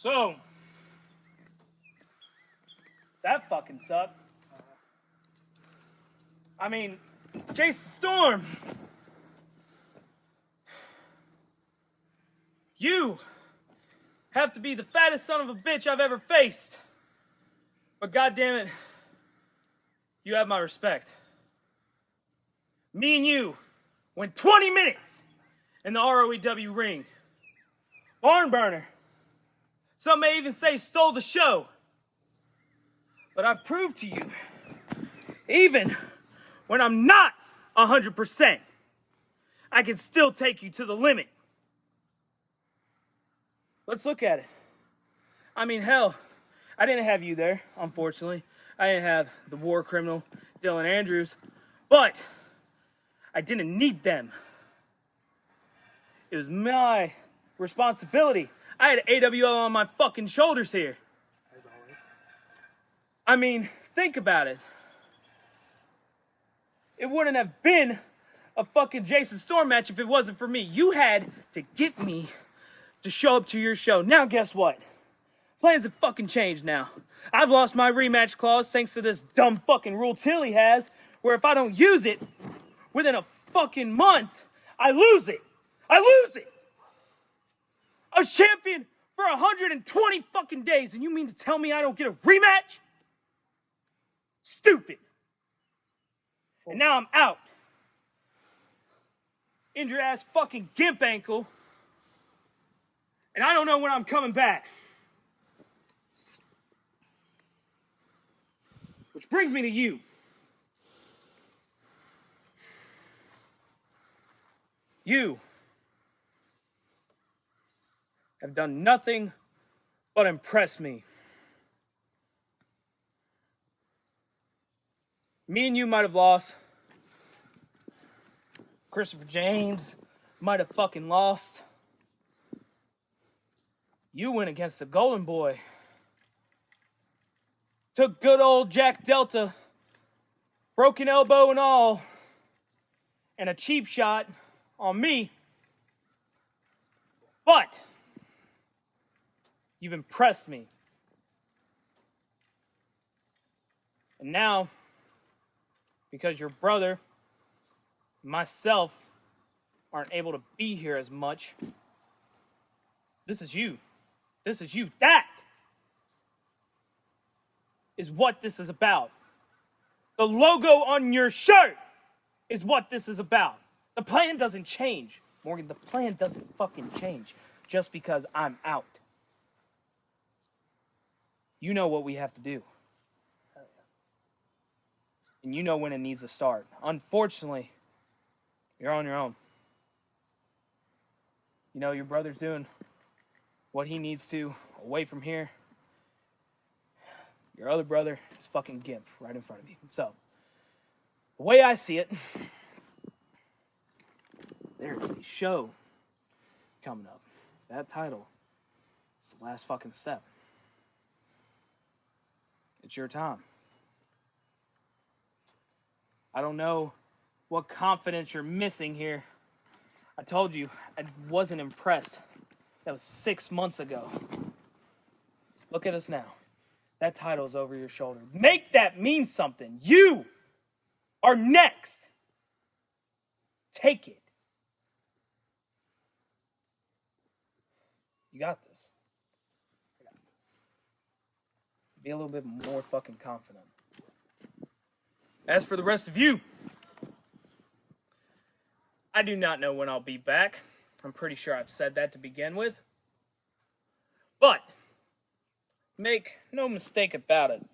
So, that fucking sucked. I mean, Jason Storm, you have to be the fattest son of a bitch I've ever faced. But goddamn it, you have my respect. Me and you went 20 minutes in the ROEW ring. Barn burner. Some may even say stole the show. But I proved to you, even when I'm not 100%, I can still take you to the limit. Let's look at it. I mean, hell, I didn't have you there, unfortunately. I didn't have the war criminal, Dylan Andrews, but I didn't need them. It was my responsibility. I had AWL on my fucking shoulders here. As always. I mean, think about it. It wouldn't have been a fucking Jason Storm match if it wasn't for me. You had to get me to show up to your show. Now guess what? Plans have fucking changed now. I've lost my rematch clause thanks to this dumb fucking rule Tilly has, where if I don't use it within a fucking month, I lose it. I lose it. I was champion for 120 fucking days, and you mean to tell me I don't get a rematch? Stupid. And now I'm out. Injured ass fucking gimp ankle. And I don't know when I'm coming back. Which brings me to you. You have done nothing but impress me. Me and you might have lost. Christopher James might have fucking lost. You went against the Golden Boy. Took good old Jack Delta, broken elbow and all, and a cheap shot on me. But you've impressed me. And now, because your brother and myself aren't able to be here as much, this is you. This is you. That is what this is about. The logo on your shirt is what this is about. The plan doesn't change. Morgan, the plan doesn't fucking change just because I'm out. You know what we have to do. And you know when it needs to start. Unfortunately, you're on your own. You know, your brother's doing what he needs to away from here. Your other brother is fucking gimp right in front of you. So, the way I see it, there is a show coming up. That title is the last fucking step. It's your time. I don't know what confidence you're missing here. I told you I wasn't impressed. That was 6 months ago. Look at us now. That title's over your shoulder. Make that mean something. You are next. Take it. You got this. I got this. Be a little bit more fucking confident. As for the rest of you, I do not know when I'll be back. I'm pretty sure I've said that to begin with. But make no mistake about it.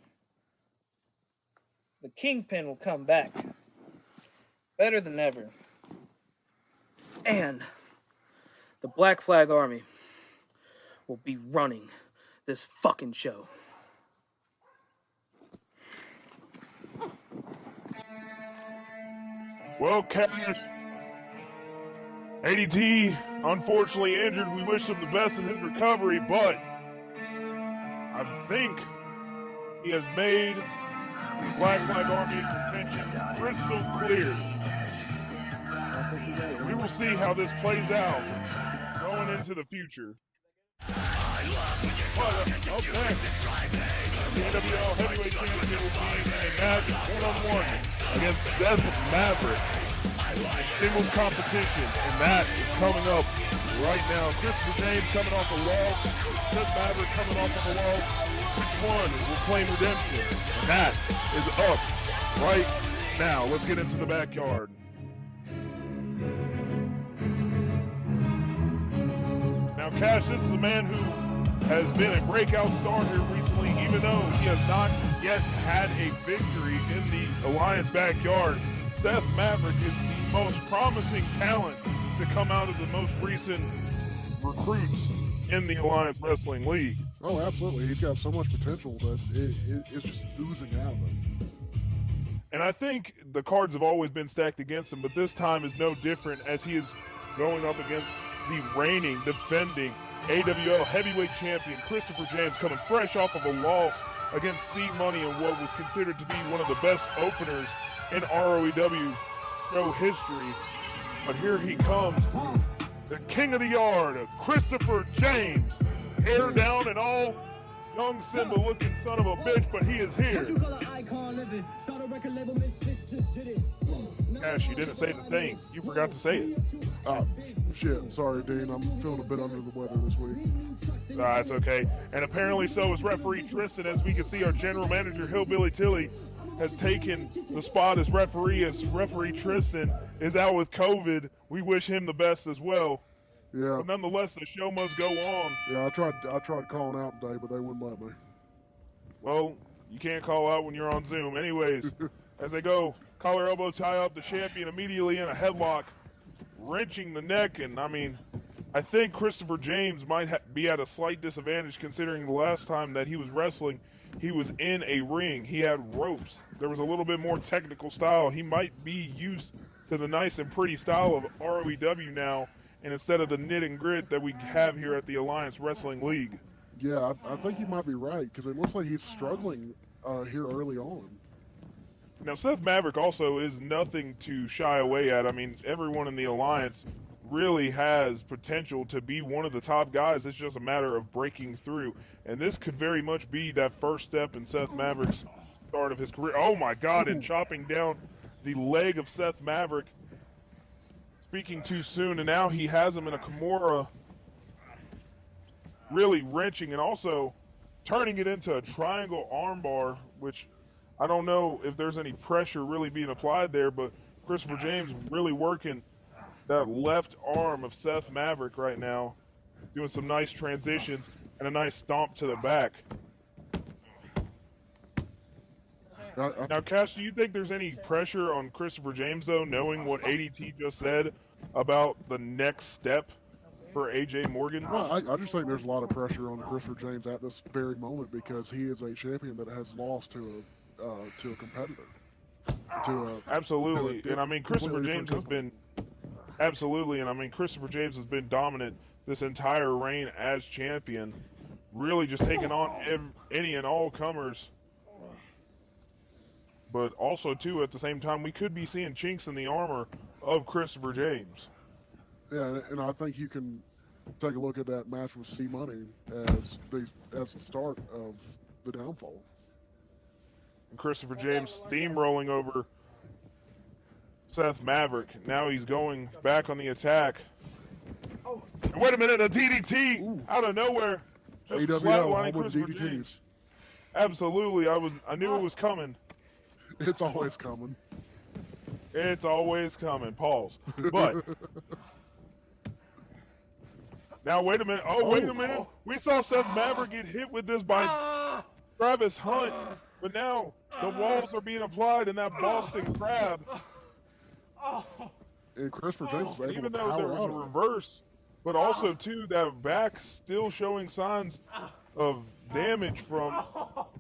The Kingpin will come back. Better than ever. And the Black Flag Army will be running this fucking show. Well, Cassius, ADT, unfortunately injured. We wish him the best in his recovery, but I think he has made the Black Flag Army's intention crystal clear. We will see how this plays out going into the future. But The AWL Heavyweight Champion will be in a match one-on-one against Seth Maverick in singles competition, and that is coming up right now. Christopher James coming off the wall, Seth Maverick coming off of the wall. Which one will claim redemption? And that is up right now. Let's get into the backyard. Now, Cash, this is a man who has been a breakout star here recently, even though he has not yet had a victory in the Alliance backyard. Seth Maverick is the most promising talent to come out of the most recent recruits in the Alliance Wrestling League. Oh, absolutely. He's got so much potential that it's just oozing out of him. And I think the cards have always been stacked against him, but this time is no different as he is going up against the reigning, defending AWL Heavyweight Champion Christopher James, coming fresh off of a loss against C-Money in what was considered to be one of the best openers in ROEW show history. But here he comes, the king of the yard, Christopher James, hair down and all, young Simba-looking son of a bitch, but he is here. Cash, you didn't say the thing. You forgot to say it. Shit. Sorry, Dean. I'm feeling a bit under the weather this week. It's okay. And apparently so is referee Tristan. As we can see, our general manager, Hillbilly Tilly, has taken the spot as referee, as referee Tristan is out with COVID. We wish him the best as well. Yeah. But nonetheless, the show must go on. Yeah, I tried calling out today, but they wouldn't let me. Well, you can't call out when you're on Zoom. Anyways, as they go, collar elbow tie up, the champion immediately in a headlock, wrenching the neck. And I mean, I think Christopher James might be at a slight disadvantage considering the last time that he was wrestling, he was in a ring. He had ropes. There was a little bit more technical style. He might be used to the nice and pretty style of ROEW now, and instead of the knit and grit that we have here at the Alliance Wrestling League. Yeah, I think you might be right, because it looks like he's struggling here early on. Now, Seth Maverick also is nothing to shy away at. I mean, everyone in the Alliance really has potential to be one of the top guys. It's just a matter of breaking through. And this could very much be that first step in Seth Maverick's start of his career. Oh, my God, and chopping down the leg of Seth Maverick. Speaking too soon, and now he has him in a Kimura, really wrenching and also turning it into a triangle armbar, which I don't know if there's any pressure really being applied there, but Christopher James really working that left arm of Seth Maverick right now, doing some nice transitions and a nice stomp to the back. Now, Cash, do you think there's any pressure on Christopher James, though, knowing what ADT just said about the next step for AJ Morgan? Well, I just think there's a lot of pressure on Christopher James at this very moment because he is a champion that has lost to a competitor. Absolutely. And I mean, Christopher James has been dominant this entire reign as champion, really just taking on any and all comers. But also, too, at the same time, we could be seeing chinks in the armor of Christopher James. Yeah, and I think you can take a look at that match with C-Money as the start of the downfall. And Christopher James steamrolling over Seth Maverick. Now he's going back on the attack. And wait a minute, a DDT out of nowhere. Just flatlining Christopher James. Absolutely, I knew it was coming. It's always coming. It's always coming. Pause. But now wait a minute. Wait a minute. We saw Seth Maverick get hit with this by Travis Hunt, but now the walls are being applied in that Boston Crab. And Christopher James is able even to though there was a reverse, but also too that back still showing signs of damage from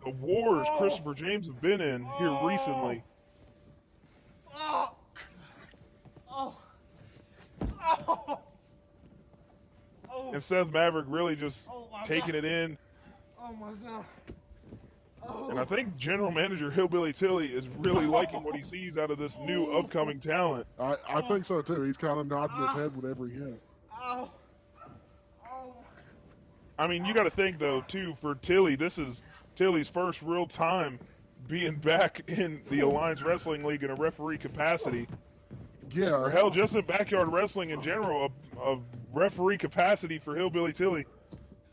the wars Christopher James has been in here recently. And Seth Maverick really just taking it in. Oh my God. And I think General Manager Hillbilly Tilly is really liking what he sees out of this new upcoming talent. I think so too. He's kind of nodding his head with every hit. I mean, you got to think, though, too, for Tilly, this is Tilly's first real time being back in the Alliance Wrestling League in a referee capacity. Yeah. Or hell, just in backyard wrestling in general, a referee capacity for Hillbilly Tilly.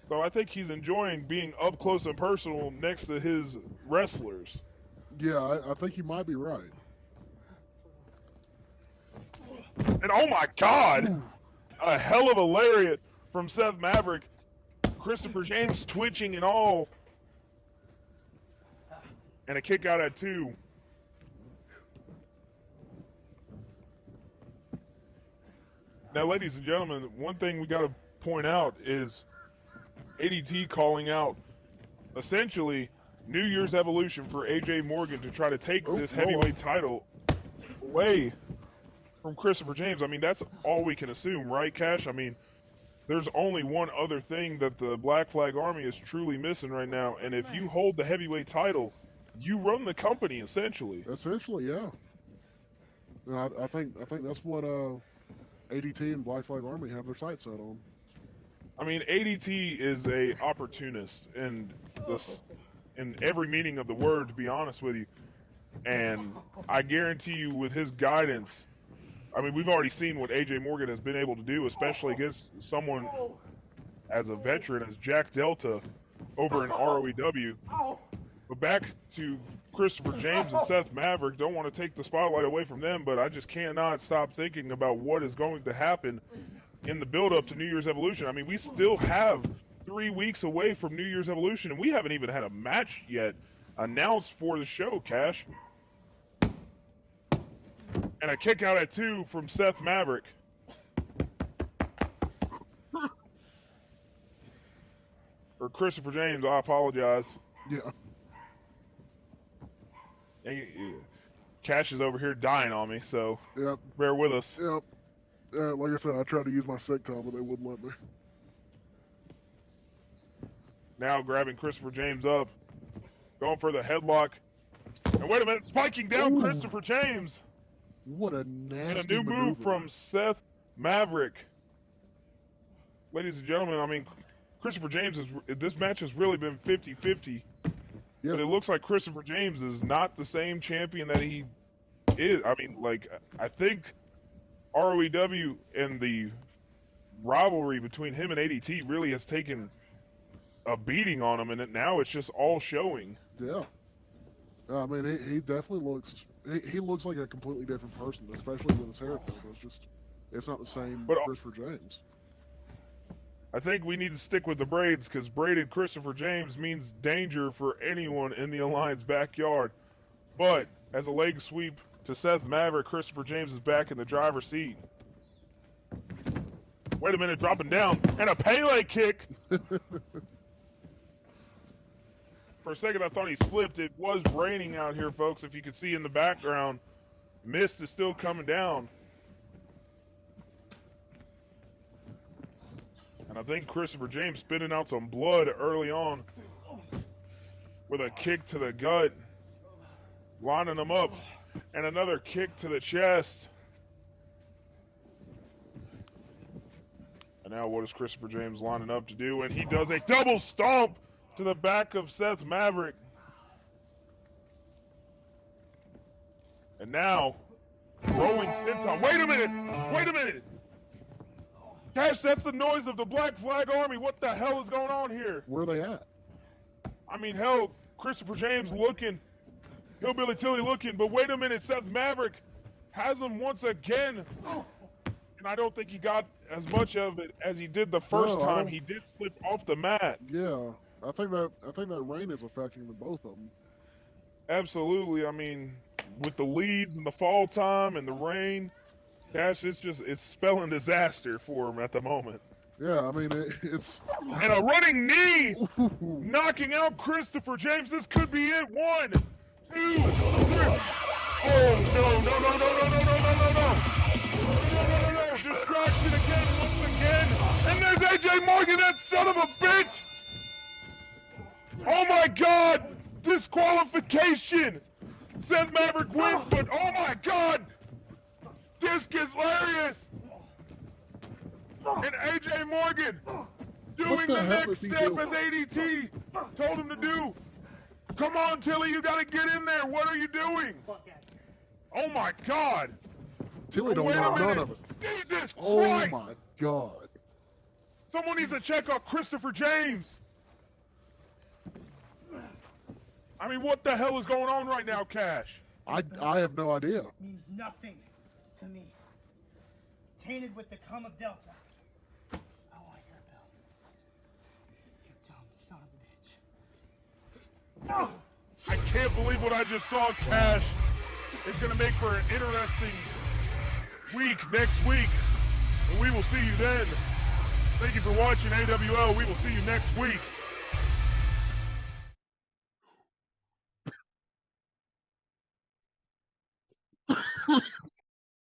So I think he's enjoying being up close and personal next to his wrestlers. Yeah, I think you might be right. And oh my God! A hell of a lariat from Seth Maverick. Christopher James twitching and all. And a kick out at 2. Now, ladies and gentlemen, one thing we got to point out is ADT calling out essentially New Year's Evolution for AJ Morgan to try to take this heavyweight title away from Christopher James. I mean, that's all we can assume, right, Cash? I mean, there's only one other thing that the Black Flag Army is truly missing right now, and if you hold the heavyweight title, you run the company essentially. Essentially, yeah. And I think that's what ADT and Black Flag Army have their sights set on. I mean, ADT is a opportunist in every meaning of the word, to be honest with you. And I guarantee you, with his guidance, I mean, we've already seen what AJ Morgan has been able to do, especially against someone as a veteran as Jack Delta over in ROEW. But back to Christopher James and Seth Maverick, don't want to take the spotlight away from them, but I just cannot stop thinking about what is going to happen in the build-up to New Year's Evolution. I mean, we still have 3 weeks away from New Year's Evolution, and we haven't even had a match yet announced for the show, Cash. And a kick out at 2 from Seth Maverick. Or Christopher James, I apologize. Yeah. Cash is over here dying on me, so Yep. bear with us. Yep. Like I said, I tried to use my sick time, but they wouldn't let me. Now grabbing Christopher James up. Going for the headlock. And wait a minute, spiking down Christopher James. What a nasty And a new move from Seth Maverick. Ladies and gentlemen, I mean, Christopher James, this match has really been 50-50. Yep. But it looks like Christopher James is not the same champion that he is. I mean, like, I think ROEW and the rivalry between him and ADT really has taken a beating on him, and now it's just all showing. Yeah. I mean, he definitely looks... He looks like a completely different person, especially with his haircut. It's not the same Christopher James. I think we need to stick with the braids, because braided Christopher James means danger for anyone in the Alliance backyard. But, as a leg sweep to Seth Maverick, Christopher James is back in the driver's seat. Wait a minute, dropping down, and a Pele kick! For a second, I thought he slipped. It was raining out here, folks, if you could see in the background. Mist is still coming down. And I think Christopher James spitting out some blood early on with a kick to the gut, lining him up, and another kick to the chest. And now what is Christopher James lining up to do? And he does a double stomp to the back of Seth Maverick. And now, rolling senton. Wait a minute! Wait a minute! Cash, that's the noise of the Black Flag Army. What the hell is going on here? Where are they at? I mean, hell, Christopher James looking, Hillbilly Tilly looking, but wait a minute, Seth Maverick has him once again. And I don't think he got as much of it as he did the first time. He did slip off the mat. Yeah, I think that rain is affecting them, both of them. Absolutely. I mean, with the leaves and the fall time and the rain, Cash, it's spelling disaster for him at the moment. Yeah, I mean, it's... And a running knee! Knocking out Christopher James. This could be it. 1, 2, 3. Oh, no. Distraction again, once again. And there's AJ Morgan, that son of a bitch! Oh my God! Disqualification! Seth Maverick wins, but oh my God! Discus Larius! And AJ Morgan doing the hell next is he step doing? as ADT told him to do. Come on, Tilly, you gotta get in there. What are you doing? Oh my God. Tilly don't Wait a want none minute. of it. Jesus Oh Christ. my God. Someone needs to check on Christopher James. I mean, what the hell is going on right now, Cash? I have no idea. Means nothing to me. Tainted with the cum of Delta. I want your belt. You dumb son of a bitch. Oh! I can't believe what I just saw, Cash. It's going to make for an interesting week next week. And we will see you then. Thank you for watching AWL. We will see you next week.